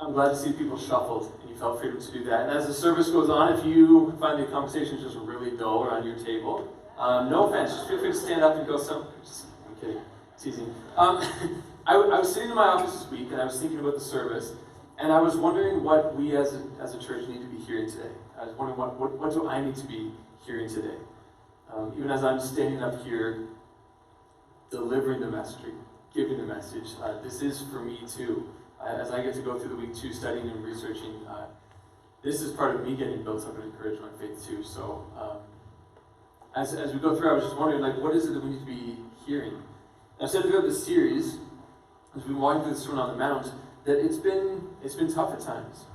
I'm glad to see people shuffled, and you felt freedom to do that. And as the service goes on, if you find the conversation just really dull around your table, no offense, just feel free to stand up and go some. I'm kidding, teasing. I was sitting in my office this week, and I was thinking about the service, and I was wondering what we as a church need to be hearing today. I was wondering what do I need to be hearing today? Even as I'm standing up here, delivering the message, giving the message, this is for me too. As I get to go through the week 2 studying and researching, this is part of me getting built up and encouraged my faith too. So as we go through, I was just wondering, what is it that we need to be hearing? And I've said throughout this series, as we've been walking through the Sermon on the Mount, that it's been tough at times.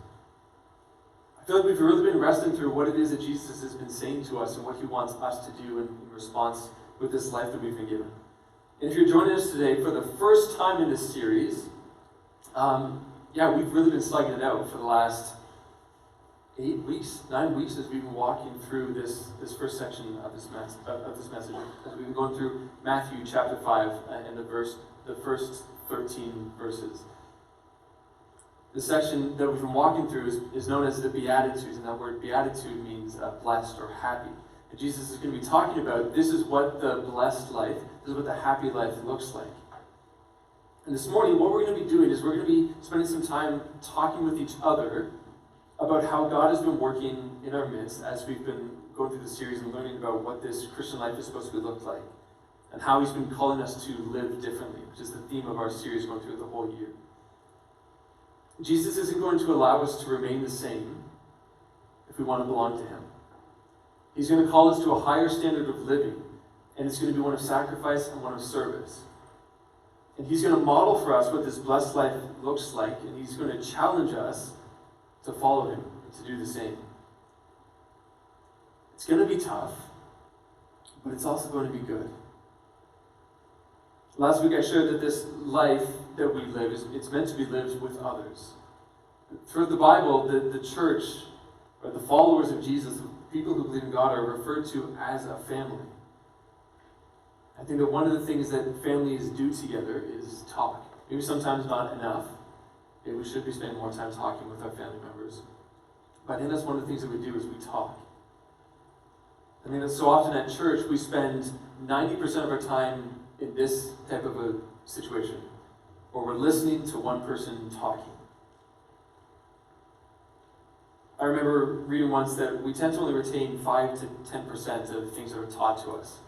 I feel like we've really been wrestling through what it is that Jesus has been saying to us and what he wants us to do in response with this life that we've been given. And if you're joining us today for the first time in this series, we've really been slugging it out for the last 9 weeks as we've been walking through this first section of this message. As we've been going through Matthew chapter 5 and the first 13 verses. The section that we've been walking through is known as the Beatitudes, and that word beatitude means blessed or happy. And Jesus is going to be talking about this is what the blessed life, this is what the happy life looks like. And this morning, what we're going to be doing is we're going to be spending some time talking with each other about how God has been working in our midst as we've been going through the series and learning about what this Christian life is supposed to look like, and how he's been calling us to live differently, which is the theme of our series going through the whole year. Jesus isn't going to allow us to remain the same if we want to belong to him. He's going to call us to a higher standard of living, and it's going to be one of sacrifice and one of service. And he's going to model for us what this blessed life looks like, and he's going to challenge us to follow him and to do the same. It's going to be tough, but it's also going to be good. Last week I shared that this life that we live, it's meant to be lived with others. Throughout the Bible, the church, or the followers of Jesus, the people who believe in God, are referred to as a family. I think that one of the things that families do together is talk. Maybe sometimes not enough. Maybe we should be spending more time talking with our family members. But I think that's one of the things that we do is we talk. I think that so often at church we spend 90% of our time in this type of a situation, where we're listening to one person talking. I remember reading once that we tend to only retain 5 to 10% of things that are taught to us.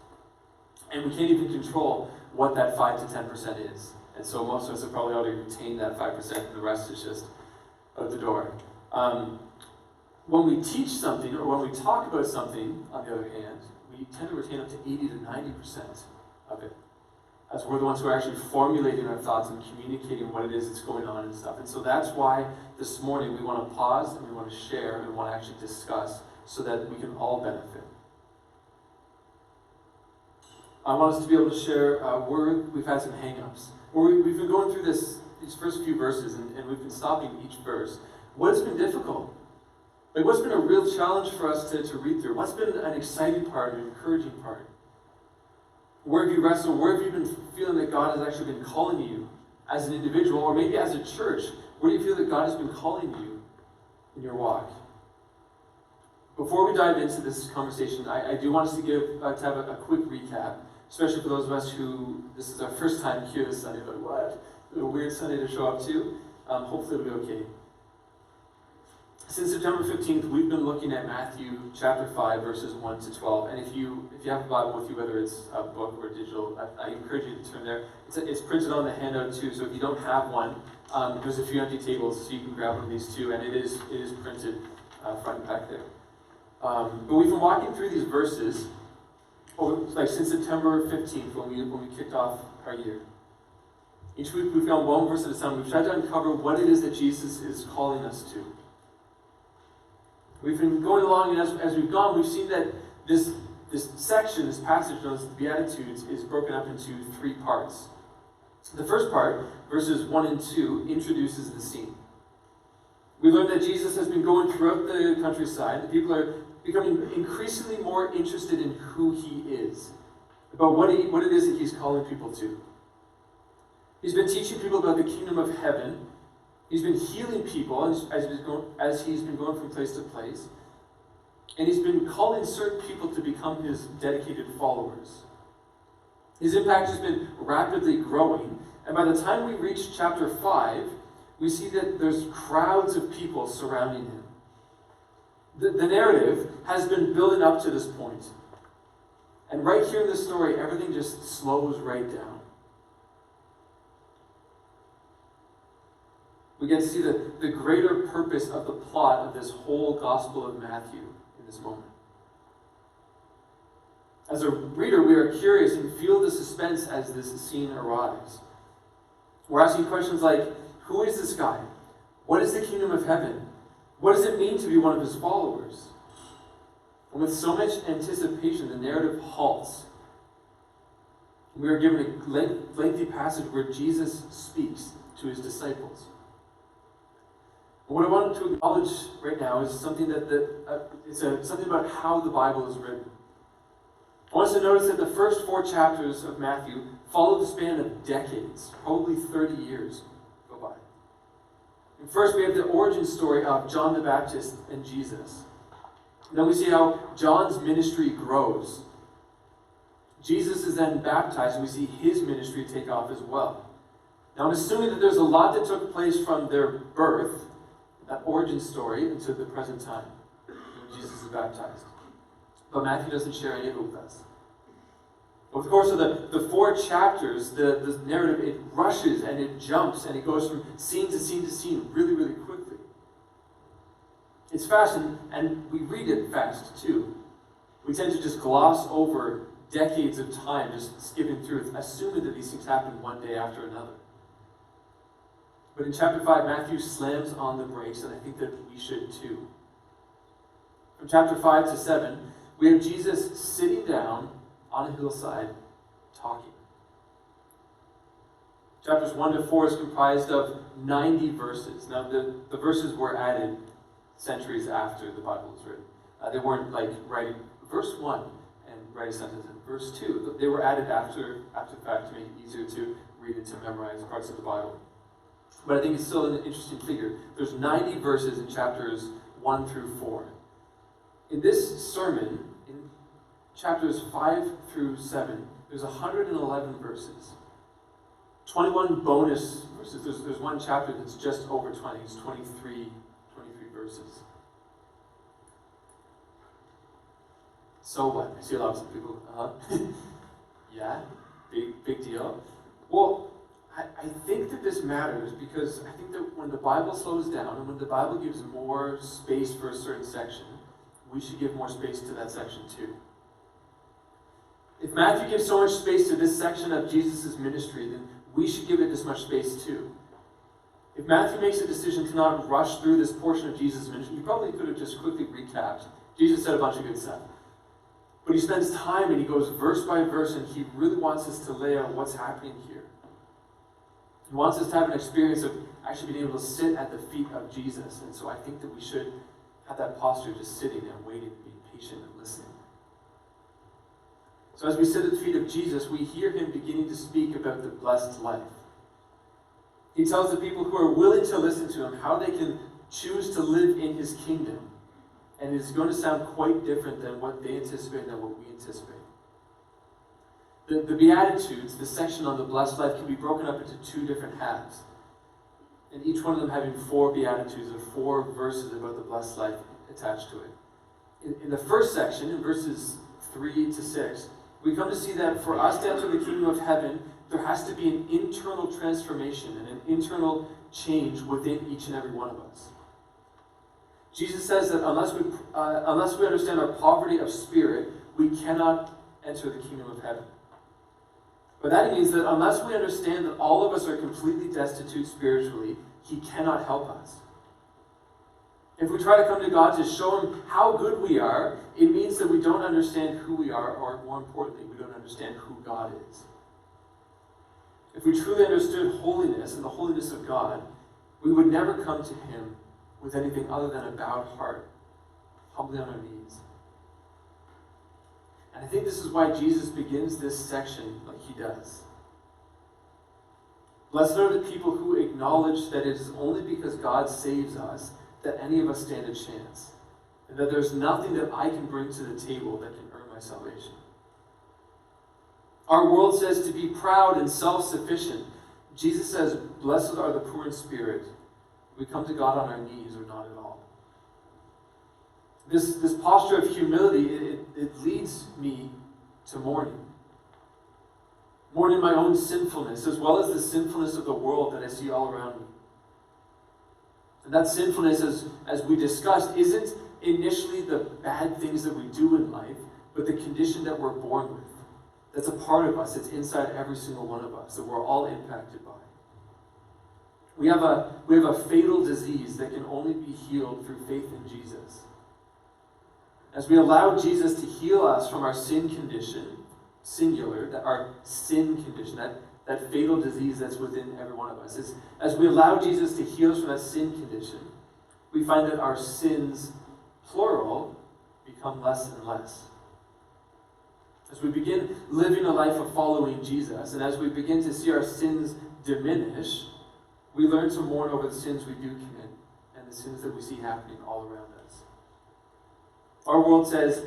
And we can't even control what that 5 to 10% is. And so most of us have probably already retained that 5%, and the rest is just out the door. When we teach something, or when we talk about something, on the other hand, we tend to retain up to 80 to 90% of it, as we're the ones who are actually formulating our thoughts and communicating what it is that's going on and stuff. And so that's why this morning we want to pause and we want to share and we want to actually discuss so that we can all benefit. I want us to be able to share we've had some hang-ups. We've been going through these first few verses and we've been stopping each verse. What has been difficult? What's been a real challenge for us to read through? What's been an exciting part, an encouraging part? Where have you wrestled? Where have you been feeling that God has actually been calling you as an individual, or maybe as a church? Where do you feel that God has been calling you in your walk? Before we dive into this conversation, I do want us to have a quick recap, especially for those of us who this is our first time here this Sunday. Like, what? A weird Sunday to show up to. Hopefully it'll be okay. Since September 15th, we've been looking at Matthew chapter 5, verses 1 to 12. And if you have a Bible with you, whether it's a book or digital, I encourage you to turn there. It's printed on the handout too, so if you don't have one, there's a few empty tables, so you can grab one of these too, and it is printed front and back there. But we've been walking through these verses since September 15th, when we kicked off our year. Each week we've gone one verse at a time. We've tried to uncover what it is that Jesus is calling us to. We've been going along, and as we've gone, we've seen that this section, this passage known as the Beatitudes, is broken up into 3 parts. The first part, verses 1 and 2, introduces the scene. We learned that Jesus has been going throughout the countryside. The people are becoming increasingly more interested in who he is, about what it is that he's calling people to. He's been teaching people about the kingdom of heaven, He's been healing people as he's been going from place to place. And he's been calling certain people to become his dedicated followers. His impact has been rapidly growing. And by the time we reach chapter 5, we see that there's crowds of people surrounding him. The narrative has been building up to this point. And right here in this story, everything just slows right down. We get to see the greater purpose of the plot of this whole Gospel of Matthew in this moment. As a reader, we are curious and feel the suspense as this scene arrives. We're asking questions like, who is this guy? What is the kingdom of heaven? What does it mean to be one of his followers? And with so much anticipation, the narrative halts. We are given a lengthy passage where Jesus speaks to his disciples. And what I want to acknowledge right now is something something about how the Bible is written. I want us to notice that the first 4 chapters of Matthew follow the span of decades, probably 30 years go by. And first we have the origin story of John the Baptist and Jesus. And then we see how John's ministry grows. Jesus is then baptized, and we see his ministry take off as well. Now I'm assuming that there's a lot that took place from their birth, that origin story, into the present time, when Jesus is baptized. But Matthew doesn't share any of it with us. Over the course of the 4 chapters, the narrative, it rushes and it jumps and it goes from scene to scene to scene really, really quickly. It's fast, and we read it fast too. We tend to just gloss over decades of time, just skipping through it, assuming that these things happen one day after another. But in chapter 5, Matthew slams on the brakes, and I think that we should too. From chapter 5 to 7, we have Jesus sitting down on a hillside talking. Chapters 1 to 4 is comprised of 90 verses. Now, the verses were added centuries after the Bible was written. They weren't like writing verse 1 and write a sentence in verse 2. They were added after the fact to make it easier to read and to memorize parts of the Bible. But I think it's still an interesting figure. There's 90 verses in chapters 1 through 4. In this sermon, in chapters 5 through 7, there's 111 verses. 21 bonus verses. There's one chapter that's just over 20. It's 23 verses. So what? I see lots of people, yeah, big deal. Well, I think that this matters because I think that when the Bible slows down and when the Bible gives more space for a certain section, we should give more space to that section too. If Matthew gives so much space to this section of Jesus' ministry, then we should give it this much space too. If Matthew makes a decision to not rush through this portion of Jesus' ministry, he probably could have just quickly recapped. Jesus said a bunch of good stuff. But he spends time and he goes verse by verse, and he really wants us to lay out what's happening here. He wants us to have an experience of actually being able to sit at the feet of Jesus. And so I think that we should have that posture, just sitting and waiting, being patient and listening. So as we sit at the feet of Jesus, we hear him beginning to speak about the blessed life. He tells the people who are willing to listen to him how they can choose to live in his kingdom. And it's going to sound quite different than what they anticipate and what we anticipate. The Beatitudes, the section on the blessed life, can be broken up into 2 different halves. And each one of them having 4 Beatitudes or 4 verses about the blessed life attached to it. In the first section, in verses 3 to 6, we come to see that for us to enter the kingdom of heaven, there has to be an internal transformation and an internal change within each and every one of us. Jesus says that unless we understand our poverty of spirit, we cannot enter the kingdom of heaven. But that means that unless we understand that all of us are completely destitute spiritually, he cannot help us. If we try to come to God to show him how good we are, it means that we don't understand who we are, or more importantly, we don't understand who God is. If we truly understood holiness and the holiness of God, we would never come to him with anything other than a bowed heart, humbly on our knees. And I think this is why Jesus begins this section like he does. Blessed are the people who acknowledge that it is only because God saves us that any of us stand a chance, and that there's nothing that I can bring to the table that can earn my salvation. Our world says to be proud and self-sufficient. Jesus says, blessed are the poor in spirit. We come to God on our knees or not at all. This posture of humility, it leads me to mourning. Mourning my own sinfulness, as well as the sinfulness of the world that I see all around me. And that sinfulness, as we discussed, isn't initially the bad things that we do in life, but the condition that we're born with. That's a part of us. It's inside every single one of us that we're all impacted by. We have a fatal disease that can only be healed through faith in Jesus. As we allow Jesus to heal us from our sin condition, singular, that our sin condition, that fatal disease that's within every one of us, as we allow Jesus to heal us from that sin condition, we find that our sins, plural, become less and less. As we begin living a life of following Jesus, and as we begin to see our sins diminish, we learn to mourn over the sins we do commit and the sins that we see happening all around us. Our world says,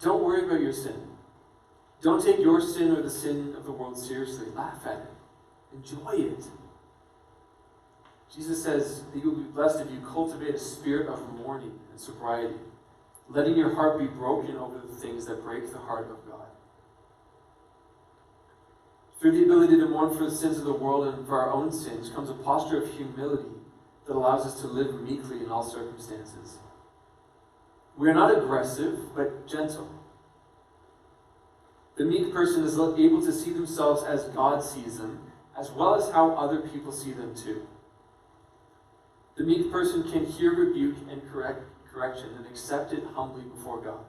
don't worry about your sin. Don't take your sin or the sin of the world seriously. Laugh at it. Enjoy it. Jesus says that you'll be blessed if you cultivate a spirit of mourning and sobriety, letting your heart be broken over the things that break the heart of God. Through the ability to mourn for the sins of the world and for our own sins comes a posture of humility that allows us to live meekly in all circumstances. We are not aggressive, but gentle. The meek person is able to see themselves as God sees them, as well as how other people see them too. The meek person can hear rebuke and correction and accept it humbly before God.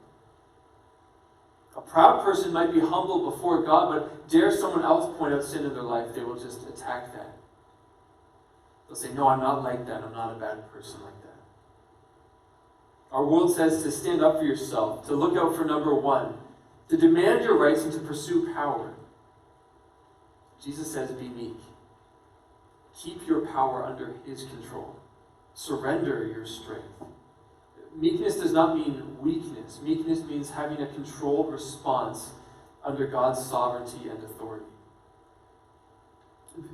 A proud person might be humble before God, but dare someone else point out sin in their life, they will just attack that. They'll say, no, I'm not like that. I'm not a bad person like that. Our world says to stand up for yourself, to look out for number one, to demand your rights and to pursue power. Jesus says, be meek. Keep your power under his control. Surrender your strength. Meekness does not mean weakness. Meekness means having a controlled response under God's sovereignty and authority.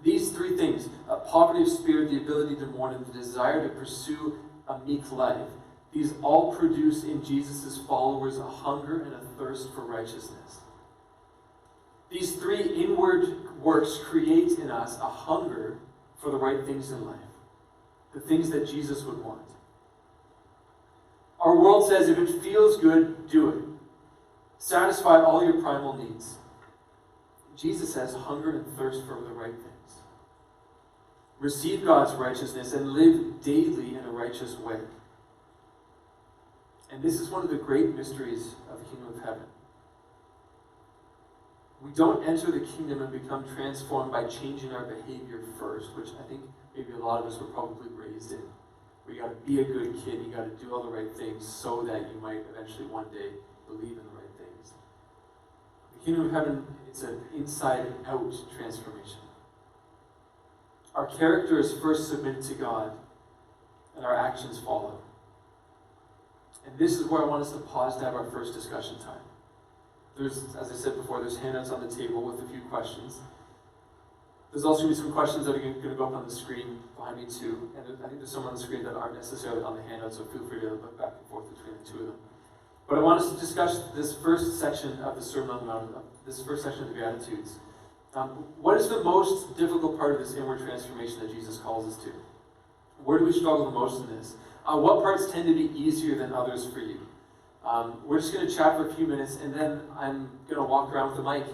These three things, poverty of spirit, the ability to mourn, and the desire to pursue a meek life, these all produce in Jesus' followers a hunger and a thirst for righteousness. These three inward works create in us a hunger for the right things in life, the things that Jesus would want. Our world says if it feels good, do it. Satisfy all your primal needs. Jesus says hunger and thirst for the right things. Receive God's righteousness and live daily in a righteous way. And this is one of the great mysteries of the kingdom of heaven. We don't enter the kingdom and become transformed by changing our behavior first, which I think maybe a lot of us were probably raised in. Where you got to be a good kid, you got to do all the right things so that you might eventually one day believe in the right things. The kingdom of heaven, it's an inside-out transformation. Our character is first submitted to God, and our actions follow. And this is where I want us to pause to have our first discussion time. There's, as I said before, there's handouts on the table with a few questions. There's also going to be some questions that are going to go up on the screen behind me too. And I think there's some on the screen that aren't necessarily on the handout, so feel free to look back and forth between the two of them. But I want us to discuss this first section of the Sermon on the Mount, this first section of the Beatitudes. What is the most difficult part of this inward transformation that Jesus calls us to? Where do we struggle the most in this? What parts tend to be easier than others for you? We're just going to chat for a few minutes, and then I'm going to walk around with the mic.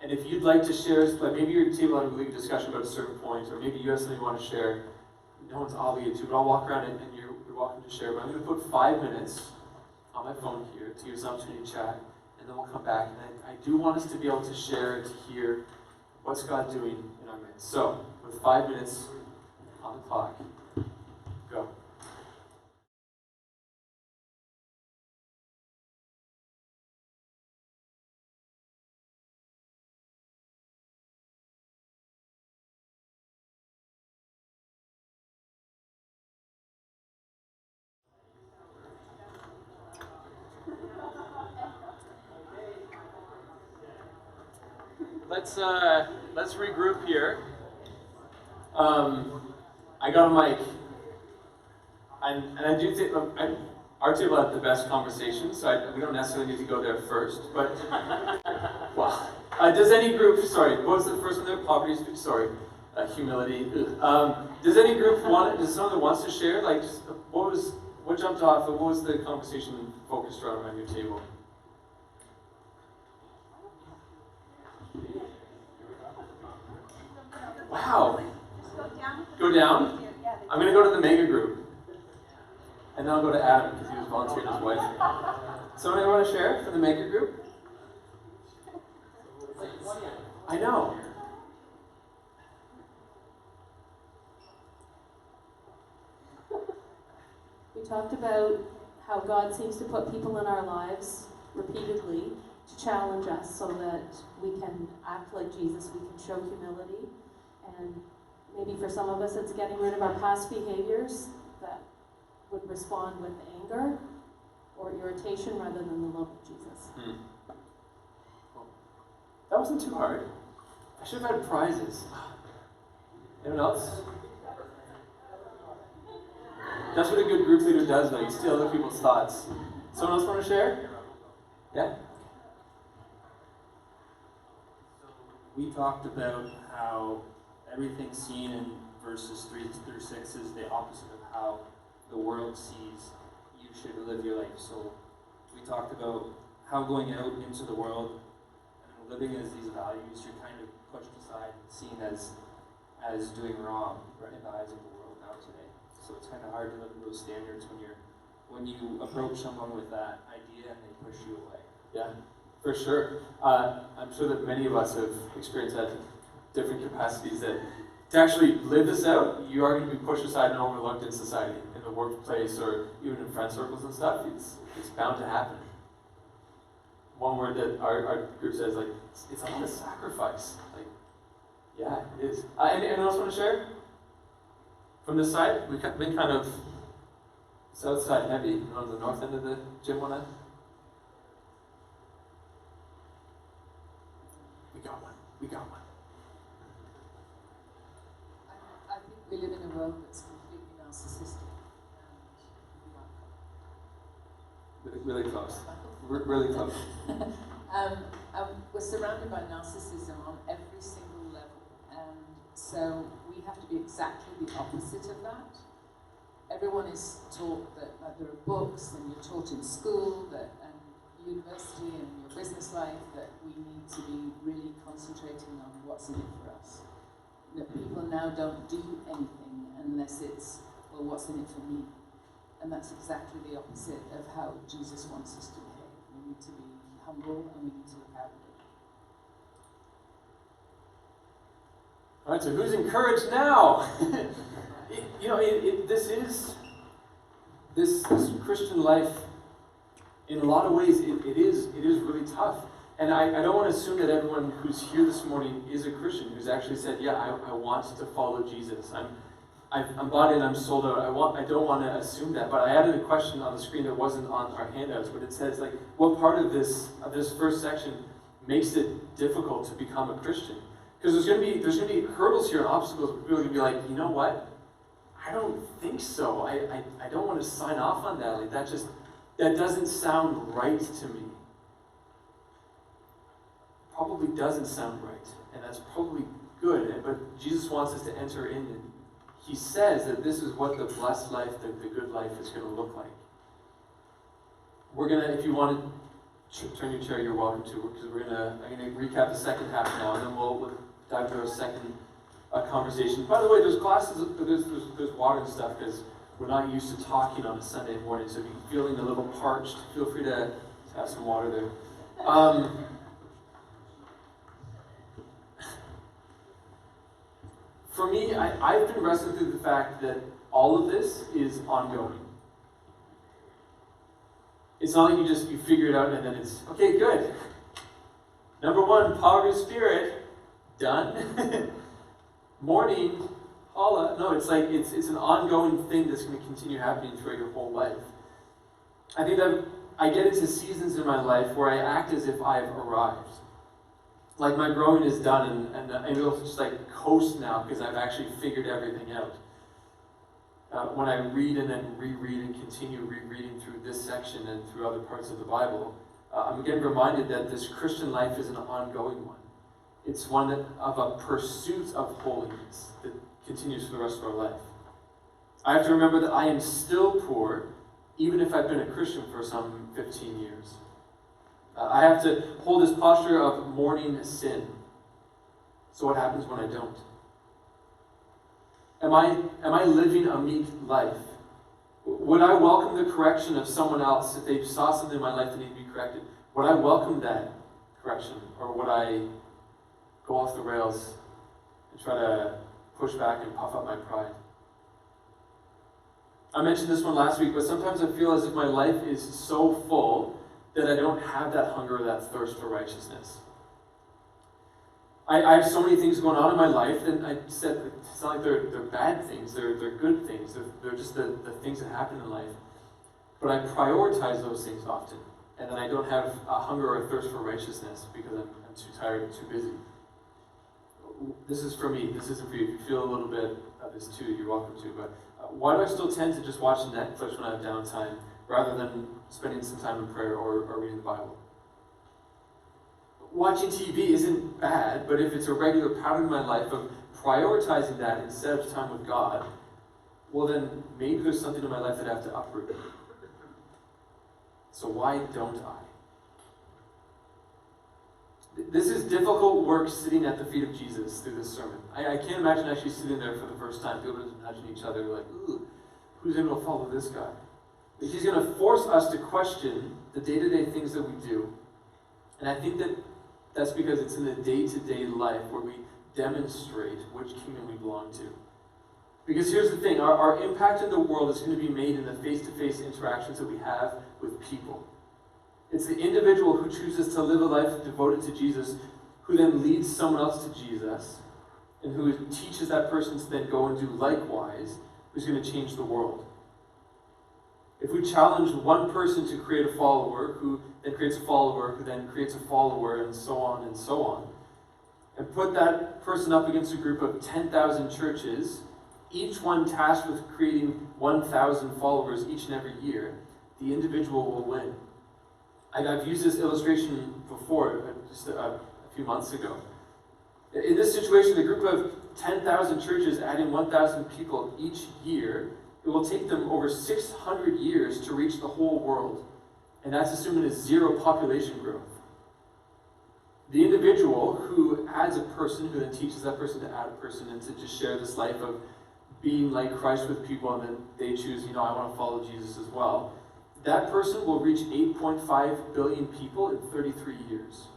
And if you'd like to share, like maybe your table had a really good discussion about a certain point, or maybe you have something you want to share, no one's obligated to, but I'll walk around and you're welcome to share. But I'm going to put 5 minutes on my phone here to give us an opportunity to chat, and then we'll come back. And I do want us to be able to share, to hear what's God doing in our midst. So, with 5 minutes on the clock, go. let's regroup here. I got a mic, and I do think our table had the best conversation, so we don't necessarily need to go there first. But well, does any group? Sorry, what was the first one there? Poverty. Sorry, humility. Does any group want? Does someone that wants to share? Like, what jumped off? What was the conversation focused around your table? Wow. Go down? I'm going to go to the mega group. And then I'll go to Adam because he was volunteering his wife. Someone want to share from the mega group? I know. We talked about how God seems to put people in our lives repeatedly to challenge us so that we can act like Jesus, we can show humility. And maybe for some of us it's getting rid of our past behaviors that would respond with anger or irritation rather than the love of Jesus. That wasn't too hard. I should have had prizes. Anyone else? That's what a good group leader does, though. You steal other people's thoughts. Someone else want to share? Yeah? We talked about how everything seen in verses 3 through 6 is the opposite of how the world sees you should live your life. So we talked about how going out into the world and living as these values, you're kind of pushed aside and seen as doing wrong in the eyes of the world now today. So it's kind of hard to live those standards when you approach someone with that idea and they push you away. Yeah, for sure. I'm sure that many of us have experienced that in different capacities, that to actually live this out, you are going to be pushed aside and overlooked in society, in the workplace, or even in friend circles and stuff. It's bound to happen. One word that our group says, like, it's a lot of sacrifice. Like, yeah, it is. Anyone else want to share? From this side, we've been kind of south side heavy. On the north end of the gym one end. We got one. I think we live in a world that's completely narcissistic. Really close. Really close. We're surrounded by narcissism on every single level, and so we have to be exactly the opposite of that. Everyone is taught that there are books, and you're taught in school, that university and your business life, that we need to be really concentrating on what's in it for us. That people now don't do anything unless it's, well, what's in it for me? And that's exactly the opposite of how Jesus wants us to behave. We need to be humble and we need to look outward. All right, so who's encouraged now? This Christian life, in a lot of ways, it is really tough. And I don't want to assume that everyone who's here this morning is a Christian, who's actually said, yeah, I want to follow Jesus. I'm bought in, I'm sold out. I don't want to assume that. But I added a question on the screen that wasn't on our handouts, but it says, like, what part of this first section makes it difficult to become a Christian? Because there's going to be hurdles here and obstacles where people are going to be like, you know what? I don't think so. I don't want to sign off on that. Like, that doesn't sound right to me. Probably doesn't sound right, and that's probably good. But Jesus wants us to enter in, and He says that this is what the blessed life, the good life, is going to look like. We're gonna, if you want to turn your chair, you're welcome to, because I'm gonna recap the second half now, and then we'll dive into our second conversation. By the way, there's glasses, there's water and stuff, because we're not used to talking on a Sunday morning, so if you're feeling a little parched, feel free to have some water there. For me, I've been wrestling through the fact that all of this is ongoing. It's not like you figure it out and then it's, okay, good. Number one, poverty of spirit, done. Mourning, holla. No, it's like, it's an ongoing thing that's going to continue happening throughout your whole life. I think that I get into seasons in my life where I act as if I've arrived. like my growing is done and I'm able to just like coast now because I've actually figured everything out. When I read and then reread and continue rereading through this section and through other parts of the Bible, I'm again reminded that this Christian life is an ongoing one. It's one of a pursuit of holiness that continues for the rest of our life. I have to remember that I am still poor, even if I've been a Christian for some 15 years. I have to hold this posture of mourning sin. So what happens when I don't? Am I living a meek life? Would I welcome the correction of someone else if they saw something in my life that needed to be corrected? Would I welcome that correction? Or would I go off the rails and try to push back and puff up my pride? I mentioned this one last week, but sometimes I feel as if my life is so full that I don't have that hunger or that thirst for righteousness. I have so many things going on in my life, and I said it's not like they're bad things, they're good things, they're just the things that happen in life. But I prioritize those things often, and then I don't have a hunger or a thirst for righteousness because I'm too tired and too busy. This is for me, this isn't for you. If you feel a little bit of this too, you're welcome to. But why do I still tend to just watch Netflix when I have downtime rather than spending some time in prayer or reading the Bible? Watching TV isn't bad, but if it's a regular pattern in my life of prioritizing that instead of time with God, well then maybe there's something in my life that I have to uproot. So why don't I? This is difficult work sitting at the feet of Jesus through this sermon. I can't imagine actually sitting there for the first time, people just nudging each other like, ooh, who's able to follow this guy? But he's going to force us to question the day-to-day things that we do. And I think that's because it's in the day-to-day life where we demonstrate which kingdom we belong to. Because here's the thing, our impact in the world is going to be made in the face-to-face interactions that we have with people. It's the individual who chooses to live a life devoted to Jesus, who then leads someone else to Jesus, and who teaches that person to then go and do likewise, who's going to change the world. If we challenge one person to create a follower, who then creates a follower, who then creates a follower, and so on, and put that person up against a group of 10,000 churches, each one tasked with creating 1,000 followers each and every year, the individual will win. I've used this illustration before, just a few months ago. In this situation, a group of 10,000 churches adding 1,000 people each year, it will take them over 600 years to reach the whole world. And that's assuming a zero population growth. The individual who adds a person, who then teaches that person to add a person, and to just share this life of being like Christ with people, and then they choose, I want to follow Jesus as well. That person will reach 8.5 billion people in 33 years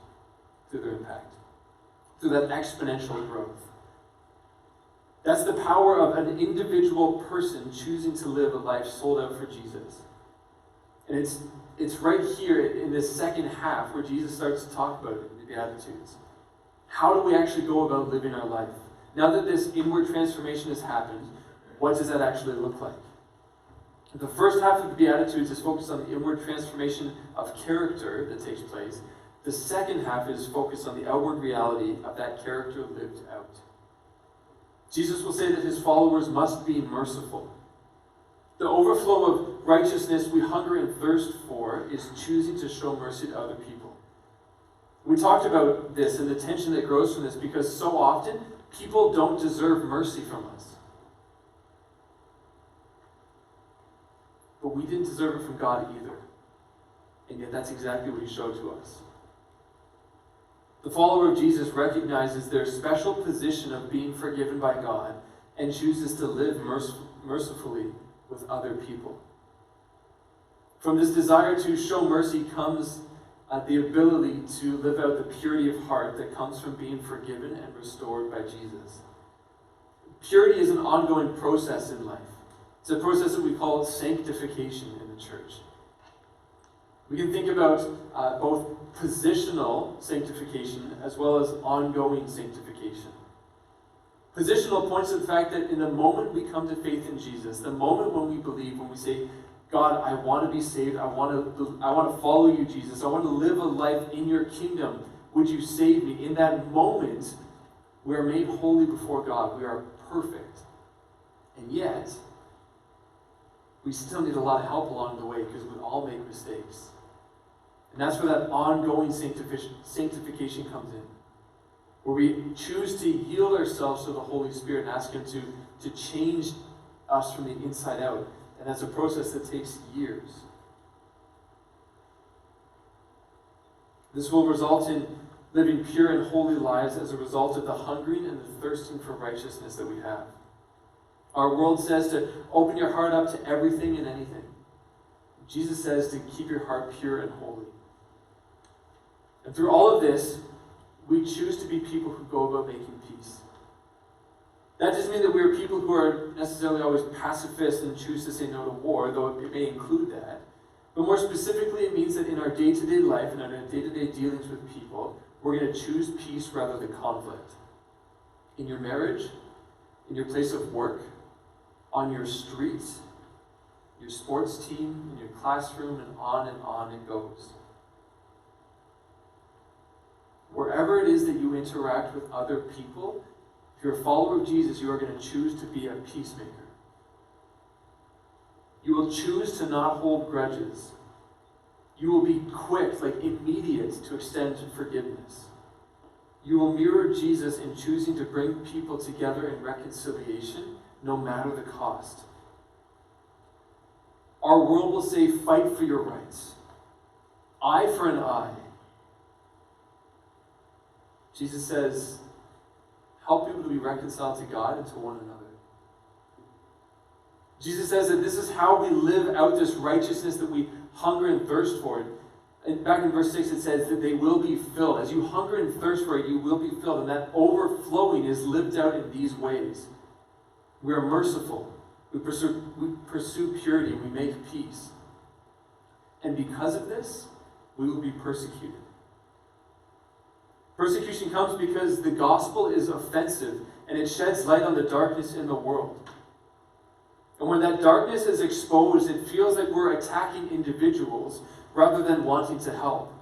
through their impact, through that exponential growth. That's the power of an individual person choosing to live a life sold out for Jesus. And it's right here in this second half where Jesus starts to talk about it in the Beatitudes. How do we actually go about living our life? Now that this inward transformation has happened, what does that actually look like? The first half of the Beatitudes is focused on the inward transformation of character that takes place. The second half is focused on the outward reality of that character lived out. Jesus will say that his followers must be merciful. The overflow of righteousness we hunger and thirst for is choosing to show mercy to other people. We talked about this and the tension that grows from this because so often people don't deserve mercy from us. But we didn't deserve it from God either. And yet that's exactly what he showed to us. The follower of Jesus recognizes their special position of being forgiven by God and chooses to live mercifully with other people. From this desire to show mercy comes the ability to live out the purity of heart that comes from being forgiven and restored by Jesus. Purity is an ongoing process in life. It's a process that we call sanctification in the church. We can think about both positional sanctification as well as ongoing sanctification. Positional points to the fact that in the moment we come to faith in Jesus, the moment when we believe, when we say, God, I want to be saved, I want to follow you, Jesus, I want to live a life in your kingdom would you save me? In that moment, we are made holy before God. We are perfect. And yet, we still need a lot of help along the way because we all make mistakes. And that's where that ongoing sanctification comes in, where we choose to yield ourselves to the Holy Spirit and ask Him to change us from the inside out. And that's a process that takes years. This will result in living pure and holy lives as a result of the hungering and the thirsting for righteousness that we have. Our world says to open your heart up to everything and anything. Jesus says to keep your heart pure and holy. And through all of this, we choose to be people who go about making peace. That doesn't mean that we are people who are necessarily always pacifists and choose to say no to war, though it may include that. But more specifically, it means that in our day-to-day life and in our day-to-day dealings with people, we're going to choose peace rather than conflict. In your marriage, in your place of work, on your street, your sports team, in your classroom, and on it goes. Wherever it is that you interact with other people, if you're a follower of Jesus, you are going to choose to be a peacemaker. You will choose to not hold grudges. You will be quick, like immediate, to extend forgiveness. You will mirror Jesus in choosing to bring people together in reconciliation, no matter the cost. Our world will say, fight for your rights. Eye for an eye. Jesus says, help people to be reconciled to God and to one another. Jesus says that this is how we live out this righteousness that we hunger and thirst for. And back in verse 6 it says that they will be filled. As you hunger and thirst for it, you will be filled. And that overflowing is lived out in these ways. We are merciful. We pursue purity. We make peace. And because of this, we will be persecuted. Persecution comes because the gospel is offensive and it sheds light on the darkness in the world. And when that darkness is exposed, it feels like we're attacking individuals rather than wanting to help.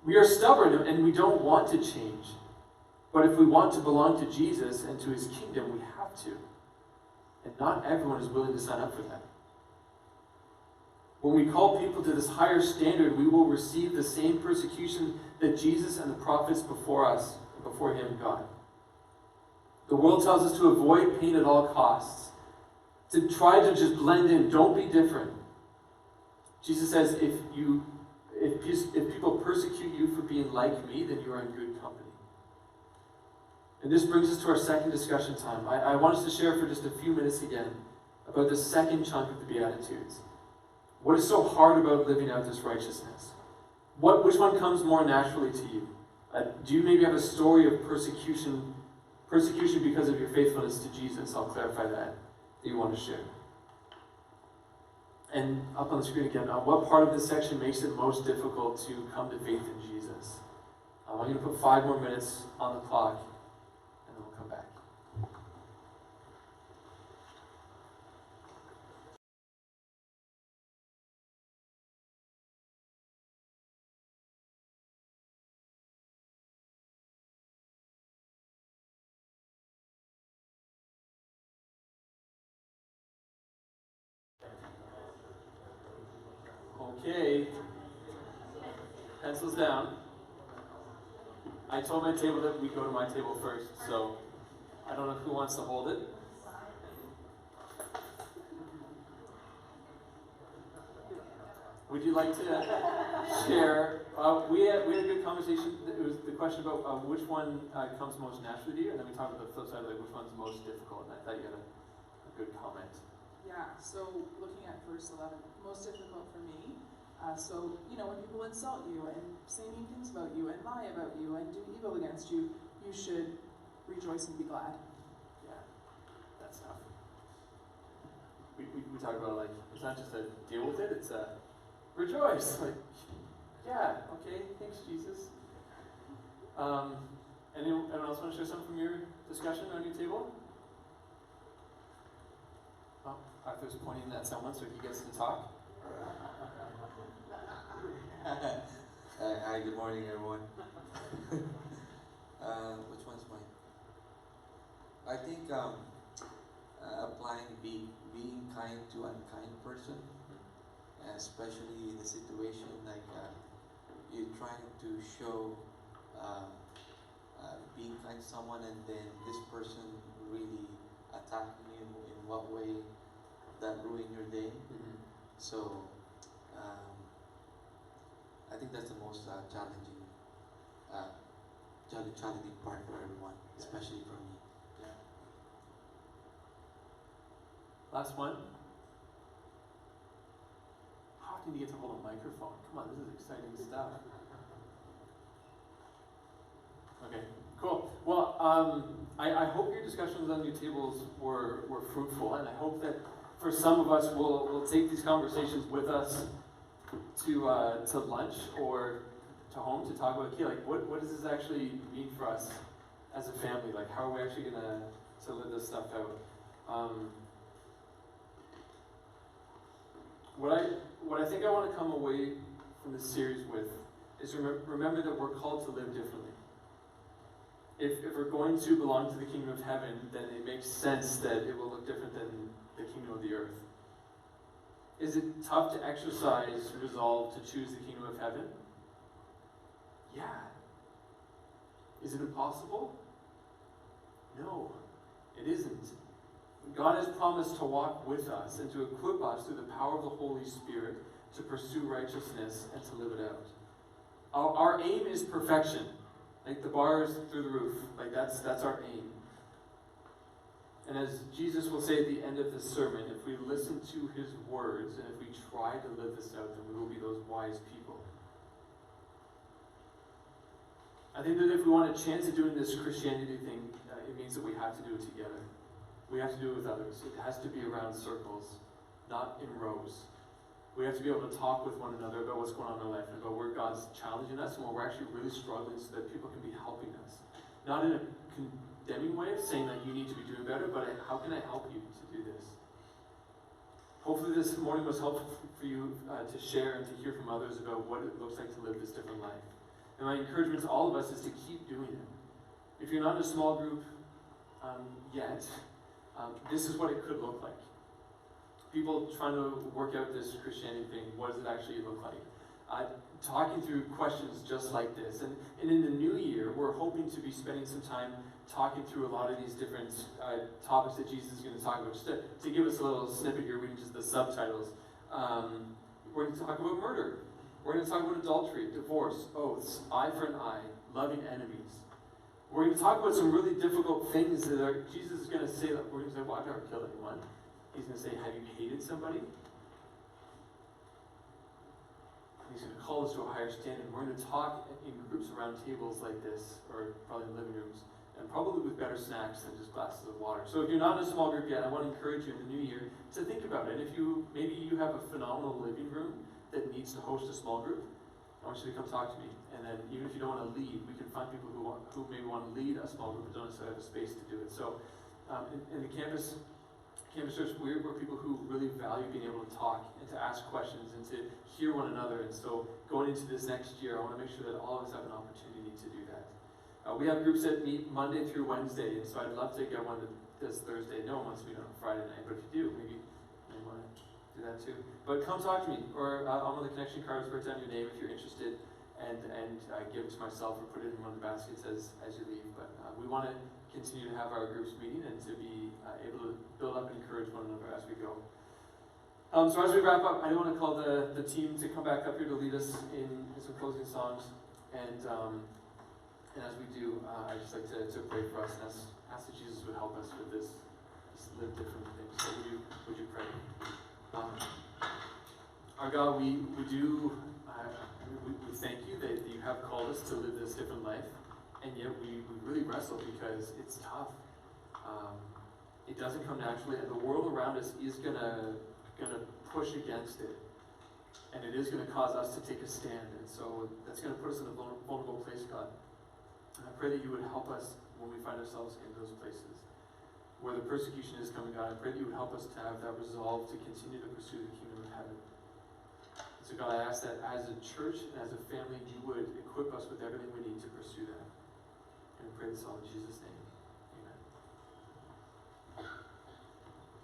We are stubborn and we don't want to change. But if we want to belong to Jesus and to His kingdom, we have to. And not everyone is willing to sign up for that. When we call people to this higher standard, we will receive the same persecution that Jesus and the prophets before us, before Him, God. The world tells us to avoid pain at all costs, to try to just blend in, don't be different. Jesus says, if people persecute you for being like me, then you are in good company. And this brings us to our second discussion time. I want us to share for just a few minutes again about the second chunk of the Beatitudes. What is so hard about living out this righteousness? Which one comes more naturally to you? Do you maybe have a story of persecution because of your faithfulness to Jesus? I'll clarify that you want to share. And up on the screen again, what part of this section makes it most difficult to come to faith in Jesus? I'm going to put 5 more minutes on the clock, and then we'll come back. Okay, pencils down. I told my table that we go to my table first, so I don't know who wants to hold it. Would you like to share? We had a good conversation. It was the question about which one comes most naturally to you, and then we talked about the flip side, like which one's most difficult, and I thought you had a good comment. Yeah, so looking at verse 11, most difficult for me. So, when people insult you and say mean things about you and lie about you and do evil against you, you should rejoice and be glad. Yeah, that's tough. We talk about, like, it's not just a deal with it, it's a rejoice. Like, yeah, okay, thanks, Jesus. Anyone else want to share something from your discussion on your table? Oh, Arthur's pointing at someone so he gets to talk. Hi, good morning, everyone. Which one's mine? I think applying being kind to unkind person, especially in the situation like you're trying to show being kind to someone, and then this person really attacking you in what way that ruin your day. Mm-hmm. So I think that's the most challenging part for everyone, especially for me. Yeah. Last one. How often do you get to hold a microphone? Come on, this is exciting stuff. Okay, cool. Well, I hope your discussions on your tables were fruitful, and I hope that for some of us we'll take these conversations with us to lunch or to home to talk about, okay, like what does this actually mean for us as a family? Like, how are we actually gonna live this stuff out? What I think I want to come away from this series with is remember that we're called to live differently. If we're going to belong to the kingdom of heaven, then it makes sense that it will look different than the kingdom of the earth. Is it tough to exercise resolve to choose the kingdom of heaven? Yeah. Is it impossible? No, it isn't. God has promised to walk with us and to equip us through the power of the Holy Spirit to pursue righteousness and to live it out. Our aim is perfection. Like the bar is through the roof. Like that's our aim. And as Jesus will say at the end of this sermon, if we listen to his words and if we try to live this out, then we will be those wise people. I think that if we want a chance at doing this Christianity thing, it means that we have to do it together. We have to do it with others. It has to be around circles, not in rows. We have to be able to talk with one another about what's going on in our life and about where God's challenging us and where we're actually really struggling so that people can be helping us. Not in a condemning way of saying that you need to be doing better, but how can I help you to do this? Hopefully this morning was helpful for you to share and to hear from others about what it looks like to live this different life. And my encouragement to all of us is to keep doing it. If you're not in a small group yet, this is what it could look like. People trying to work out this Christianity thing, what does it actually look like? Talking through questions just like this. And in the new year, we're hoping to be spending some time talking through a lot of these different topics that Jesus is going to talk about. Just to give us a little snippet here, reading just the subtitles. We're going to talk about murder. We're going to talk about adultery, divorce, oaths, eye for an eye, loving enemies. We're going to talk about some really difficult things that Jesus is going to say. We're going to say, well, I've never killed anyone. He's going to say, have you hated somebody? He's going to call us to a higher standard. We're going to talk in groups around tables like this, or probably in living rooms, and probably with better snacks than just glasses of water. So if you're not in a small group yet, I want to encourage you in the new year to think about it. If maybe you have a phenomenal living room that needs to host a small group, I want you to come talk to me. And then even if you don't want to lead, we can find people who maybe want to lead a small group but don't necessarily have a space to do it. So in the campus church, we're people who really value being able to talk and to ask questions and to hear one another. And so going into this next year, I want to make sure that all of us have an opportunity to do that. We have groups that meet Monday through Wednesday, and so I'd love to get one this Thursday. No one wants to meet on a Friday night, but if you do, maybe you want to do that too. But come talk to me, or on one of the connection cards, write down your name if you're interested, and give it to myself or put it in one of the baskets as you leave. But we want to continue to have our groups meeting and to be able to build up and encourage one another as we go. So as we wrap up, I do want to call the team to come back up here to lead us in some closing songs. And as we do, I'd just like to pray for us and ask that Jesus would help us with this live different things. So would you pray? Our God, we thank you that you have called us to live this different life. And yet we really wrestle because it's tough. It doesn't come naturally, and the world around us is gonna push against it, and it is gonna cause us to take a stand. And so that's gonna put us in a vulnerable place, God. And I pray that you would help us when we find ourselves in those places where the persecution is coming, God. I pray that you would help us to have that resolve to continue to pursue the kingdom of heaven. So God, I ask that as a church and as a family, you would equip us with everything we need to pursue that. And we pray this all in Jesus' name.